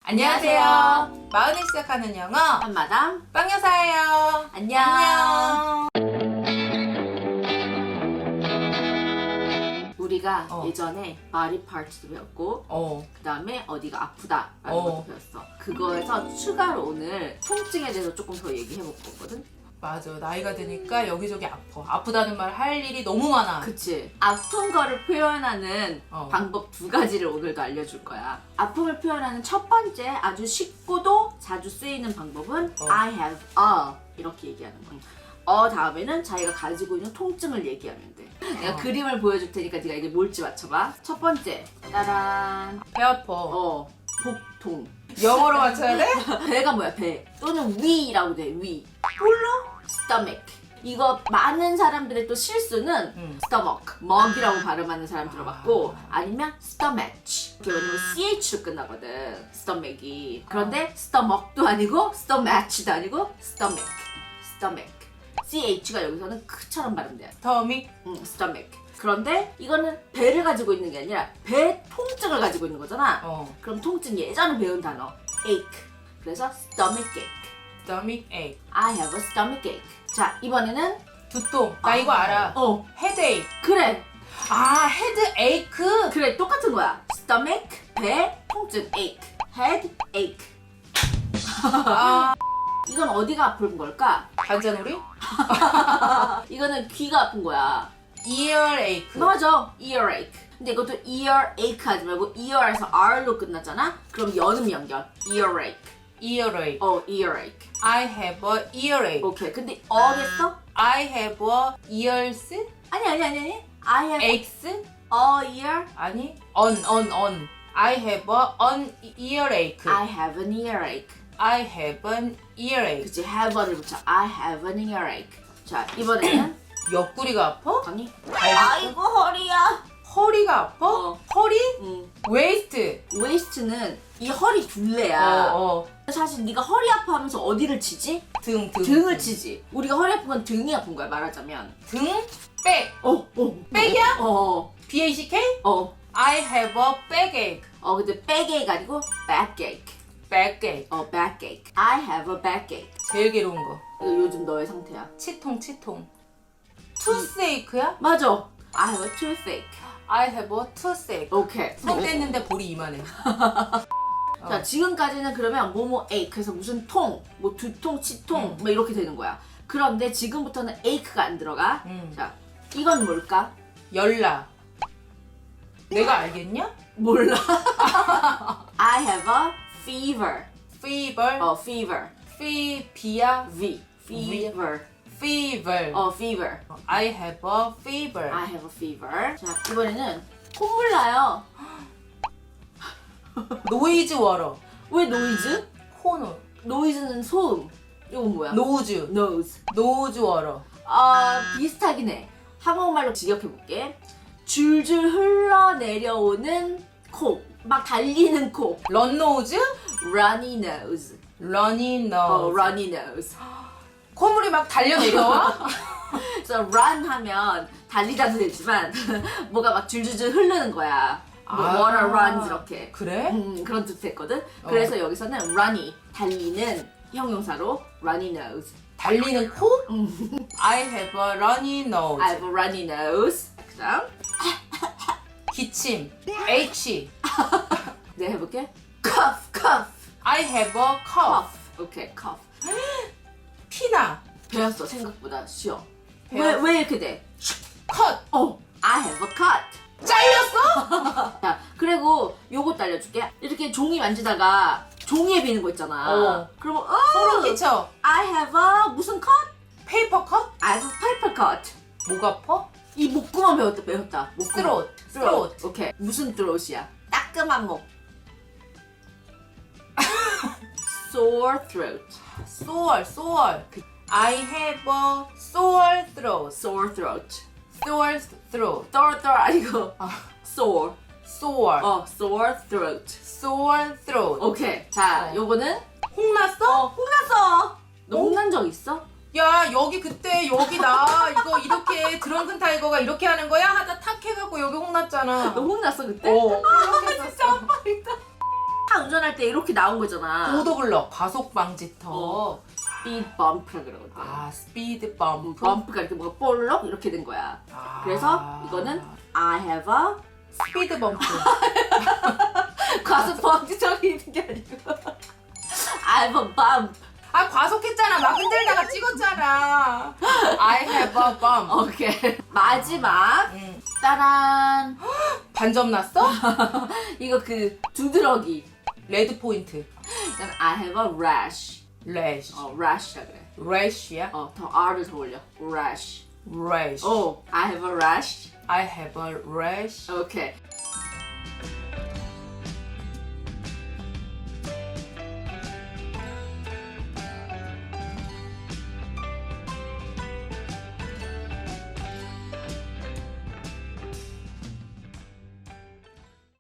안녕하세요. 마흔을 시작하는 영어 한마담 빵여사예요. 안녕. 우리가 예전에 body parts도 배웠고 그 다음에 어디가 아프다라는 것도 배웠어. 그거에서 추가로 오늘 통증에 대해서 조금 더 얘기해볼 거거든. 맞아. 나이가 드니까 여기저기 아파. 아프다는 말 할 일이 너무 많아. 그치. 아픈 거를 표현하는 방법 두 가지를 오늘도 알려줄 거야. 아픔을 표현하는 첫 번째 아주 쉽고도 자주 쓰이는 방법은 I have a 이렇게 얘기하는 거야. 다음에는 자기가 가지고 있는 통증을 얘기하면 돼. 내가 그림을 보여줄 테니까 네가 이게 뭘지 맞춰봐. 첫 번째, 따란. 배 아파. 복통. 영어로 맞춰야 돼? 배가 뭐야, 배. 또는 위라고 돼, 위. 몰라? stomach. 이거 많은 사람들의 또 실수는 stomach, 먹이라고 발음하는 사람 들어봤고 아니면 stomach. 이게 왜냐면 ch로 끝나거든, stomach이. 그런데 stomach도 아니고 stomach도 아니고 stomach. ch가 여기서는 크처럼 발음돼요. 스토믹. stomach. 그런데 이거는 배를 가지고 있는 게 아니라 배 통증을 가지고 있는 거잖아. 그럼 통증 예전에 배운 단어 ache. 그래서 stomach ache. 스토믹 에이크. I have a stomach ache. 자, 이번에는 두통. 나 이거 알아. 헤드에이크. 그래. 헤드에이크. 그래, 똑같은 거야. stomach, 배, 통증, ache. head, ache. 이건 어디가 아픈 걸까? 반자놀이? 이거는 귀가 아픈 거야. 이어에이크. 맞아, earache. 근데 이것도 earache 하지 말고 ear에서 r로 끝났잖아? 그럼 연음 연결. earache. 이어에이크. earache. I have a earache. 오케이. 근데 어겠어? I have a ears? 아니. I have aches? a ear. 아니. on. I have an earache. I have an earache. I have an earache. 그치, have를 붙여. I have an earache. 자, 이번에는 옆구리가 아파? 아니. 아이고, 허리야. 허리가 아파? 허리? 웨이스트. 웨이스트는 이 허리 둘레야. 사실 네가 허리 아파하면서 어디를 치지? 등을 치지. 우리가 허리 아픈 건 등이 아픈 거야, 말하자면. 등? 백. 백이야? BACK? I have a backache. 근데 backache 아니고 backache. backache. backache. I have a backache. 제일 괴로운 거. 이거 요즘 너의 상태야. 치통. toothache야? 맞아. I have a toothache. I have a toothache. 오케이. 손 뗐는데 볼이 이만해. 자, 지금까지는 그러면 뭐뭐 ache 그래서 무슨 통, 뭐 두통, 치통 뭐 이렇게 되는 거야. 그런데 지금부터는 ache가 안 들어가. 자, 이건 뭘까? 열나. 내가 알겠냐? 몰라. I have a fever. fever. fever. 비야? V. fever. fever. fever. I have a fever. I have a fever. 자, 이번에는 콧물 나요. 노이즈 워러. 왜 노이즈? 코너. 노이즈는 소음. 이건 뭐야? 노즈. nose. 노즈 워러. 비슷하긴 해. 한국말로 직역해볼게. 줄줄 흘러내려오는 코. 막 달리는 코. 런노즈? runny nose. runny nose. runny nose. 콧물이 막 달려 내려와? 그래서 run 하면 달리다도 되지만 뭐가 막 줄줄줄 흐르는 거야. 뭐 water runs 이렇게. 그래? 그런 뜻 했거든. 그래서 여기서는 runny 달리는 형용사로 runny nose. 달리는 코? I have a runny nose. I have a runny nose. 그다음 기침. H. 내가 해볼게. cough. I have a cough. 오케이, cough. 피나. 배웠어. 생각보다 쉬워. 배웠어. 왜 이렇게 돼? cut. I have a cut. 잘렸어? 자, 그리고 요것도 알려줄게. 이렇게 종이 만지다가 종이에 비는 거 있잖아. 그러면 소름 끼쳐. I have a 무슨 cut? 페이퍼 컷? I have a paper cut. 목 아파? 이 목구멍 배웠다. 목구멍. throat. 오케이. 무슨 throat이야? 따끔한 목. sore throat. sore. I have a sore throat. sore throat. sore throat. 떨 아니고 sore. sore. sore throat. sore throat. 오케이. 자, 요거는 홍났어? 혼났어. 너 혼난 적 있어? 야, 여기 그때 여기 나 이거 이렇게 드렁큰 타이거가 이렇게 하는 거야? 하다 탁 해갖고 여기 홍났잖아. 너 혼났어 그때? 그렇게 했었어. 진짜 아빠 있다. 차 운전할 때 이렇게 나온 거잖아. 보도블럭 과속 방지턱. 어. 스피드 범프라 그러거든. 아 스피드 범프. 범프가 이렇게 뭐가 볼록 이렇게 된 거야. 그래서 이거는 I have a 스피드 범프. 과속 방지턱이 있는 게 아니고 I have a bump. 아 과속했잖아. 막 흔들다가 찍었잖아. I have a bump. 오케이. 마지막. 응. 따란. 반점 났어? 이거 그 두드러기. 레드 포인트. 이건 I have a rash. rash. rash라 그래. rash야? 더 R을 더 올려. rash. rash. I have a rash. I have a rash. 오케이.